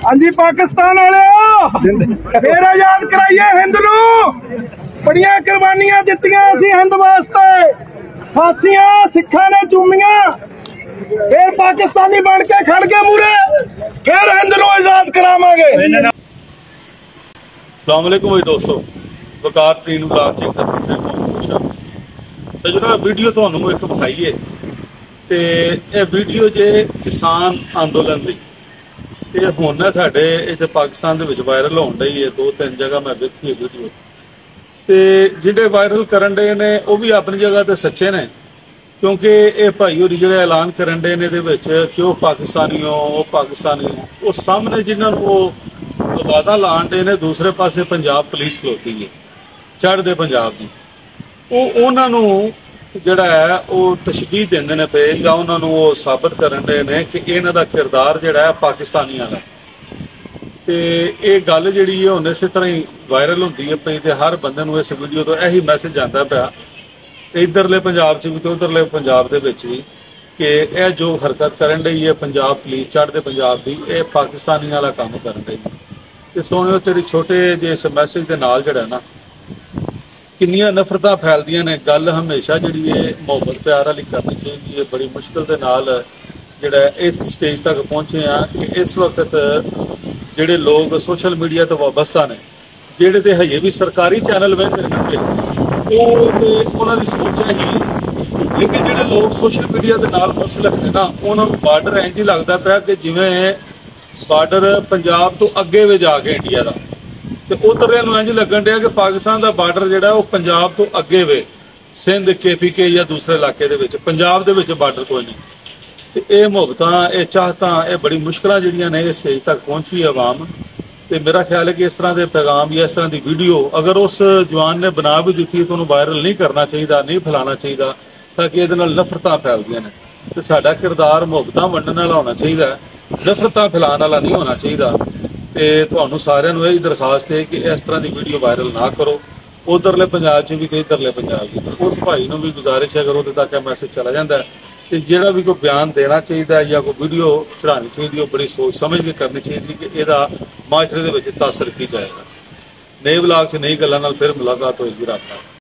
हाँ जी पाकिस्तान वाले फिर आजाद कराइए हिंद नूं। बड़ियां कुर्बानियां दित्तियां असीं हिंद वास्ते, फांसियां सिखां ने चूमियां, फिर पाकिस्तानी बन के खड़ के मूरे फिर हिंद नूं आजाद करावांगे। अस्सलाम वालेकुम भाई दोस्तों, वकार ट्रीन ब्लॉग चेक करते सजना वीडियो तुहानूं एक विखाई है ते ये वीडियो जे किसान अंदोलन दी ये हुण ना साडे इत्थे पाकिस्तान दे विच वायरल होण डई है। 2-3 जगह मैं देखी है वीडियो ते जिहड़े वायरल करन डे ने वो भी अपनी जगह ते सच्चे ने, क्योंकि ये भाई होरी जिहड़े ऐलान करन डे ने दे विच कि वो पाकिस्तानी हो वो पाकिस्तानी हो, वो सामने जिन्हां नूं वो आवाज़ां लाण डे ने दूसरे पासे पंजाब पुलिस खलोती है चढ़दे पंजाब दी, वो उन्हां नूं जिहड़ा है वो तशबीह देंदे ने पे या उन्हां नूं वो साबित करन डे ने कि इन्हां दा किरदार जिहड़ा है पाकिस्तानी वाला ते ये गल जिहड़ी है हुण इसे तरह ही वायरल हुंदी है पई ते हर बंदे नूं इस वीडियो तो यही मैसेज आंदा पिया इधरले पंजाब च भी ते उधरले पंजाब दे विच भी कि यह जो हरकत करन डई है पंजाब पुलिस चढ़दे पंजाब दी ये पाकिस्तानी वाला काम करन डई है। ते सोहणिओ तेरी छोटे जे इस मैसेज दे नाल जिहड़ा ना किन्नियां नफरतां फैलदियां ने। गल हमेशा जिहड़ी है मुहब्बत प्यार वाली करनी चाहिए है। बड़ी मुश्किल दे नाल जिहड़ा इस स्टेज तक पहुंचे हैं कि इस वक्त जिहड़े लोग सोशल मीडिया तो वाबस्ता ने जिहड़े ते हजे भी सरकारी चैनल वेंदे रहिंदे उन्हां दी सोच है ही, लेकिन जिहड़े लोग सोशल मीडिया दे नाल मुंसलिक ने ना उन्हां नूं बार्डर इंज ही लगदा पिया कि जिवें बार्डर पंजाब तो अगे वे जाके इंडिया का तो उधर इंज लगन दिया कि पाकिस्तान का बार्डर जिहड़ा वो पंजाब तो अगे वे सिंध KPK या दूसरे इलाके दे विच पंजाब दे विच बार्डर कोई नहीं। तो ये मुहब्बतां ये चाहतां ये बड़ी मुश्किलां जिहड़ियां ने इस स्टेज तक पहुंची आवाम। तो मेरा ख्याल है कि इस तरह के पैगाम या इस तरह की वीडियो अगर उस जवान ने बना भी दी तो उन्होंने वायरल नहीं करना चाहिए, नहीं फैलाना चाहिए, ताकि ये नफरतां फैलदियां ने। तो साडा किरदार मुहब्बतां वंडण वाला होना चाहिए, नफरतां फैलाण वाला नहीं होना चाहिए। तो तुहानूं सारिआं नूं यही दरखास्त है कि इस तरह की वीडियो वायरल ना करो, उधरले पंजाब च भी तो इधरले पंजाब भी। तो उस भाई नूं भी गुजारिश है अगर उहदे तक मैसेज चला जाता है तो जिहड़ा भी कोई बयान देना चाहिए या कोई वीडियो चढ़ानी चाहिए बड़ी सोच समझ के करनी चाहिए कि यदा माशरे दे विच तासर की जाएगा। नए ब्लॉग च नई गल्लां नाल फिर मुलाकात होएगी। रात